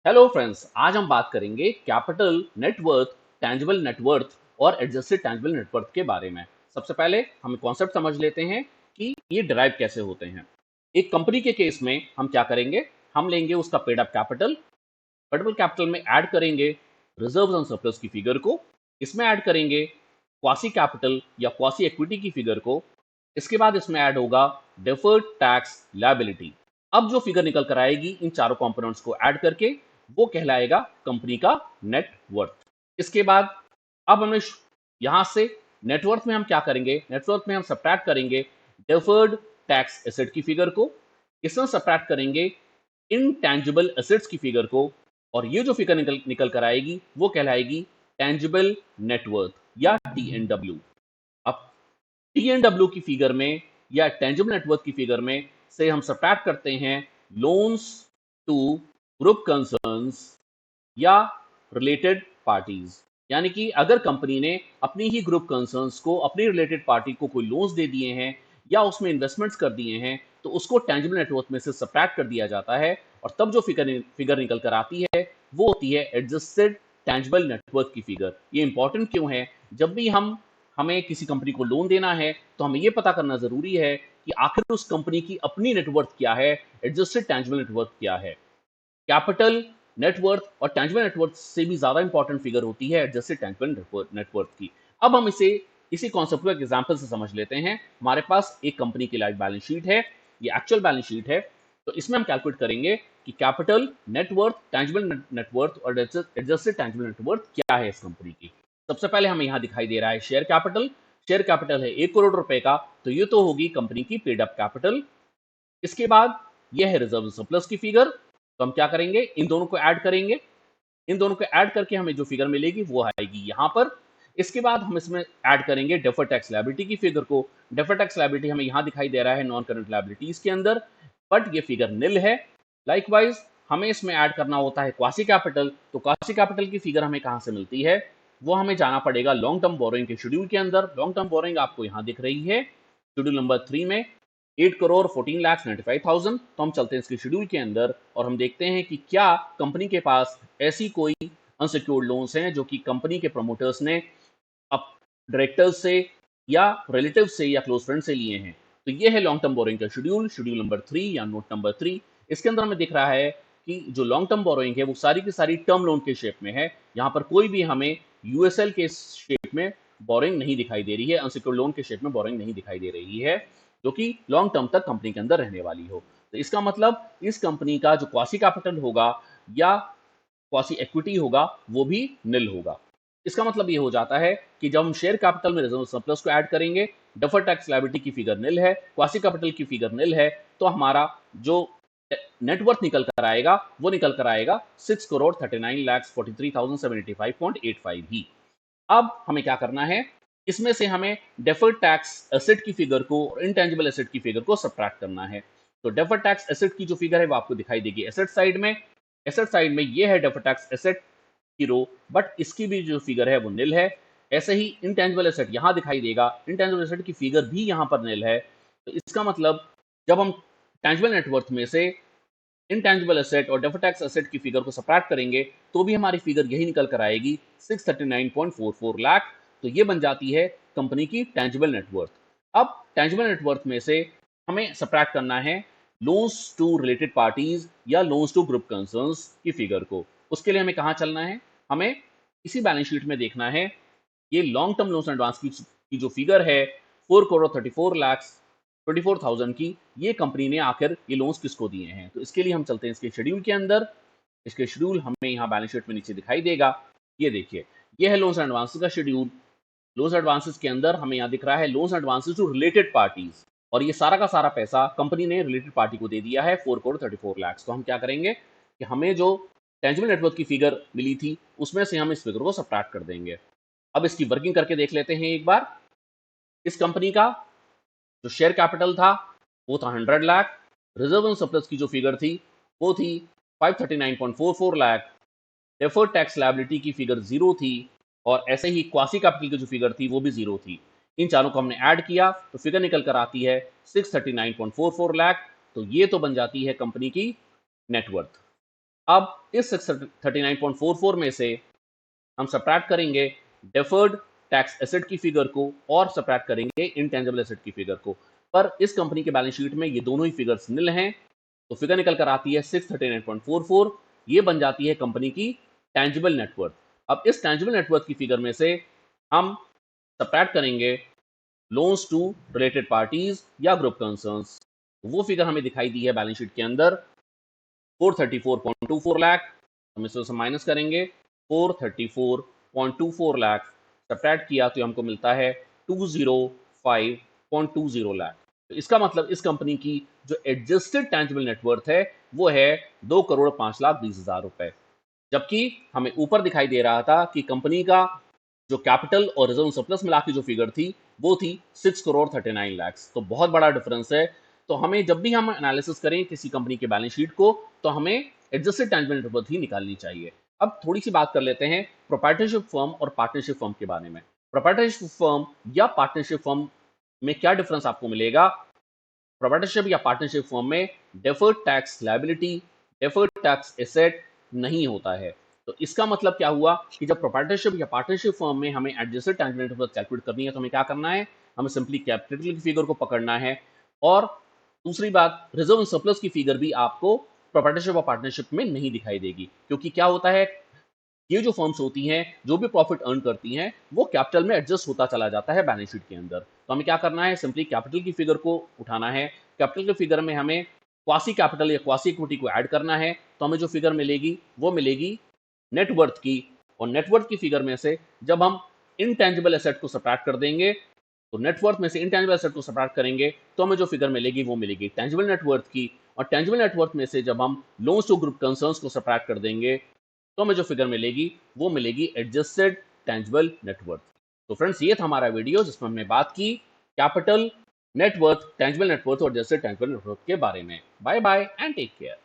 Hello friends, आज हम बात करेंगे कैपिटल, नेटवर्थ, टैंजिबल नेटवर्थ और एडजस्टेड टैंजिबल नेटवर्थ के बारे में। सबसे पहले हम कॉन्सेप्ट समझ लेते हैं कि ये डिराइव कैसे होते हैं। एक कंपनी के केस में हम क्या करेंगे, हम लेंगे उसका पेड अप कैपिटल, पेडेबल कैपिटल में ऐड करेंगे रिजर्व्स एंड सरप्लस की फिगर को, इसमें ऐड करेंगे क्वासी कैपिटल या क्वासी इक्विटी की फिगर को, इसके बाद इसमें ऐड होगा डिफर्ड टैक्स लायबिलिटी। अब जो फिगर निकल कर आएगी इन चारों कंपोनेंट्स को ऐड करके वो कहलाएगा कंपनी का नेट वर्थ। इसके बाद अब हमें यहां से नेटवर्थ में हम क्या करेंगे, नेटवर्थ में हम सब्ट्रैक्ट करेंगे डिफर्ड टैक्स एसेट की फिगर को, इसमें सब्ट्रैक्ट करेंगे इनटैंजिबल एसेट्स की फिगर को, और ये जो फिगर निकल कर आएगी वो कहलाएगी टैंजिबल नेटवर्थ या टीएनडब्ल्यू। अब टीएनडब्ल्यू की फिगर में या टेंजिबल नेटवर्थ की फिगर में से हम सब्ट्रैक्ट करते हैं लोन्स टू ग्रुप कंसर्न्स या रिलेटेड पार्टीज। यानी कि अगर कंपनी ने अपनी ही ग्रुप कंसर्न्स को अपनी रिलेटेड पार्टी को कोई लोन्स दे दिए हैं या उसमें इन्वेस्टमेंट्स कर दिए हैं तो उसको टेंजिबल नेटवर्थ में से सब्ट्रैक्ट कर दिया जाता है, और तब जो फिगर निकल कर आती है वो होती है एडजस्टेड टेंजिबल नेटवर्थ की फिगर। ये इंपॉर्टेंट क्यों है, जब भी हमें किसी कंपनी को लोन देना है तो हमें ये पता करना जरूरी है कि आखिर उस कंपनी की अपनी नेटवर्थ क्या है, एडजस्टेड टेंजिबल नेटवर्थ क्या है। कैपिटल, नेटवर्थ और टेंजिबल नेटवर्थ से भी ज्यादा इंपॉर्टेंट फिगर होती है एडजस्टेड टेंजिबल नेटवर्थ की। अब हम इसी कॉन्सेप्ट को एक एग्जांपल से समझ लेते हैं। हमारे पास एक कंपनी की लाइव बैलेंस शीट है, ये एक्चुअल बैलेंस शीट है, तो इसमें हम कैलकुलेट करेंगे कि कैपिटल, नेटवर्थ, टेंजिबल नेटवर्थ और एडजस्टेड टेंजिबल नेटवर्थ क्या है इस कंपनी की। सबसे पहले हमें यहाँ दिखाई दे रहा है शेयर कैपिटल। शेयर कैपिटल है 1 करोड़ रुपए का, तो ये तो होगी कंपनी की पेड अप कैपिटल। इसके बाद यह है रिजर्व सरप्लस की फिगर, तो हम क्या करेंगे, इन दोनों को ऐड करेंगे, इन दोनों को ऐड करके हमें जो फिगर मिलेगी वो आएगी यहां पर। इसके बाद हम इसमें ऐड करेंगे डेफर्ड टैक्स लायबिलिटी की फिगर को। डेफर्ड टैक्स लायबिलिटी हमें यहां दिखाई दे रहा है नॉन करंट लायबिलिटीज के अंदर, बट ये फिगर निल है। लाइकवाइज हमें इसमें ऐड करना होता है क्वासी कैपिटल, तो क्वासी कैपिटल की फिगर हमें कहां से मिलती है, वो हमें जाना पड़ेगा लॉन्ग टर्म बोरोइंग के शेड्यूल के अंदर। लॉन्ग टर्म बोरोइंग आपको यहां दिख रही है शेड्यूल नंबर 3 में 8,14,95,000। तो हम चलते हैं इसके शेड्यूल के अंदर और हम देखते हैं कि क्या कंपनी के पास ऐसी कोई अनसिक्योर्ड लोन्स हैं जो कि कंपनी के प्रमोटर्स ने अब डायरेक्टर्स से या रिलेटिव से या क्लोज फ्रेंड से लिए हैं। तो ये है लॉन्ग टर्म बोरोइंग का शेड्यूल, शेड्यूल नंबर 3 या नोट नंबर 3। इसके अंदर हमें दिख रहा है कि जो लॉन्ग टर्म बोरोइंग है वो सारी की सारी टर्म लोन के शेप में है। यहाँ पर कोई भी हमें यूएसएल के शेप में बोरोइंग नहीं दिखाई दे रही है, अनसिक्योर्ड लोन के शेप में बोरोइंग नहीं दिखाई दे रही है जो कि लॉन्ग टर्म तक कंपनी के अंदर रहने वाली हो। तो इसका मतलब इस कंपनी का जो क्वासी कैपिटल होगा या क्वासी इक्विटी होगा वो भी निल होगा। इसका मतलब ये हो जाता है कि जब हम शेयर कैपिटल में रिजर्व सरप्लस को ऐड करेंगे, डेफर्ड टैक्स लायबिलिटी की फिगर निल है, क्वासी कैपिटल की फिगर निल है, तो हमारा जो नेटवर्थ निकल कर आएगा वो निकल कर आएगा 6,39,43,785.85 ही। अब हमें क्या करना है, इसमें से हमें डेफर्ड टैक्स एसेट की फिगर को और इनटेंजिबल एसेट की फिगर को सब्ट्रैक्ट करना है। तो डेफर्ड टैक्स एसेट की जो फिगर है वो आपको दिखाई देगी एसेट साइड में। एसेट साइड में ये है डेफर्ड टैक्स एसेट की रो, बट इसकी भी जो फिगर है वो निल है। ऐसे ही इनटेंजिबल एसेट यहां दिखाई देगा, इनटेंजिबल एसेट की फिगर भी यहां पर निल है। तो इसका मतलब जब हम टेंजिबल नेटवर्थ में से इनटेंजिबल एसेट और डेफर्ड टैक्स एसेट की फिगर को सब्ट्रैक्ट करेंगे तो भी हमारी फिगर यही निकल कर आएगी 639.44 लाख। तो ये बन जाती है कंपनी की टेंजिबल नेटवर्थ। अब टेंजिबल नेटवर्थ में से हमें सब्ट्रैक्ट करना है लोन्स टू रिलेटेड पार्टीज या लोन्स टू ग्रुप कंसर्न्स की फिगर को। उसके लिए हमें कहाँ चलना है, हमें इसी बैलेंस शीट में देखना है ये लॉन्ग टर्म लोन्स एडवांस की जो फिगर है 4,34,24,000 की, ये कंपनी ने आखिर ये लोन्स किसको दिए हैं। तो इसके लिए हम चलते हैं इसके शेड्यूल के अंदर। इसके शेड्यूल हमें यहाँ बैलेंस शीट में नीचे दिखाई देगा। ये देखिए, ये है लोन्स एडवांसेस का शेड्यूल। लोन्स एडवांसेस के अंदर हमें यहाँ दिख रहा है loans advances to related parties, और ये सारा का सारा पैसा कंपनी ने रिलेटेड पार्टी को दे दिया है 4,34,00,000। तो हम क्या करेंगे कि हमें जो टेंजिबल नेटवर्थ की फिगर मिली थी उसमें से हम इस फिगर को सब्ट्रैक्ट कर देंगे। अब इसकी वर्किंग करके देख लेते हैं एक बार। इस कंपनी का जो शेयर कैपिटल था वो था 100 लाख, रिजर्व एंड सरप्लस की जो फिगर थी वो थी 539.44 लाख, डेफर्ड टैक्स लायबिलिटी की फिगर जीरो थी, और ऐसे ही क्वासी कैपिटल की जो फिगर थी वो भी जीरो थी। इन चारों को हमने ऐड किया तो फिगर निकल कर आती है 639.44 लाख। तो ये तो बन जाती है कंपनी की नेटवर्थ। अब इस 639.44 में से हम सब्ट्रैक्ट करेंगे डेफर्ड टैक्स एसेट की फिगर को और सब्ट्रैक्ट करेंगे इनटेंजिबल एसेट की फिगर को। पर इस कंपनी के बैलेंस शीट में ये दोनों ही फिगर्स नील हैं, तो फिगर निकल कर आती है 639.44। ये बन जाती है कंपनी की टेंजिबल नेटवर्थ। अब इस टेंजिबल नेटवर्थ की फिगर में से हम सब्ट्रैक्ट करेंगे लोन्स टू रिलेटेड पार्टीज या ग्रुप कंसर्न्स। वो फिगर हमें दिखाई दी है बैलेंस शीट के अंदर 434.24 लाख। हम इससे माइनस करेंगे 434.24 लाख, सब्ट्रैक्ट किया तो हमको मिलता है 205.20 लाख। तो इसका मतलब इस कंपनी की जो एडजस्टेड टेंजिबल नेटवर्थ है वो है 2,05,20,000 रुपए। जबकि हमें ऊपर दिखाई दे रहा था कि कंपनी का जो कैपिटल और रिजर्व सरप्लस मिला की जो फिगर थी वो थी 6,39,00,000। तो बहुत बड़ा डिफरेंस है। तो हमें जब भी हम एनालिसिस करें किसी कंपनी के बैलेंस शीट को तो हमें एडजस्टेड टेंजिबल नेटवर्थ ही निकालनी चाहिए। अब थोड़ी सी बात कर लेते हैं प्रोप्राइटरशिप फर्म और पार्टनरशिप फर्म के बारे में। प्रोप्राइटरशिप फर्म या पार्टनरशिप फर्म में क्या डिफरेंस आपको मिलेगा? प्रोप्राइटरशिप या पार्टनरशिप फर्म में deferred tax liability, deferred tax asset नहीं होता है। तो इसका मतलब क्या हुआ कि जब प्रोप्राइटरशिप या पार्टनरशिप फर्म में हमें एडजस्टेड टेंजिबल नेटवर्थ कैलकुलेट करनी है तो हमें क्या करना है? हमें सिंपली कैपिटल की फिगर को पकड़ना है। और दूसरी बात, रिजर्व एंड सरप्लस की फिगर भी आपको प्रोप्राइटरशिप और पार्टनरशिप में नहीं दिखाई देगी, क्योंकि क्या होता है, ये जो फर्म्स होती हैं जो भी प्रॉफिट अर्न करती हैं वो कैपिटल में एडजस्ट होता चला जाता है बैलेंस शीट के अंदर। तो हमें क्या करना है? सिंपली कैपिटल की फिगर को उठाना है। कैपिटल की फिगर में हमें क्वासी कैपिटल या क्वासी इक्विटी को ऐड करना है, तो हमें जो फिगर मिलेगी वो मिलेगी नेटवर्थ की। और नेटवर्थ की फिगर में से जब हम इनटेंजिबल एसेट को सब्ट्रैक्ट कर देंगे, तो नेटवर्थ में से इनटेंजिबल एसेट को सब्ट्रैक्ट करेंगे तो हमें जो फिगर मिलेगी वो मिलेगी टेंजिबल नेटवर्थ की। और टेंजिबल नेटवर्थ में से जब हम लोन्स टू ग्रुप कंसर्न्स को सब्ट्रैक्ट कर देंगे तो हमें जो फिगर मिलेगी वो मिलेगी एडजस्टेड टेंजिबल नेटवर्थ। तो फ्रेंड्स, ये था हमारा वीडियो जिसमें हमने बात की कैपिटल, नेटवर्थ, टेंजिबल नेटवर्थ और एडजस्टेड टेंजिबल नेटवर्थ के बारे में। Bye bye and take care.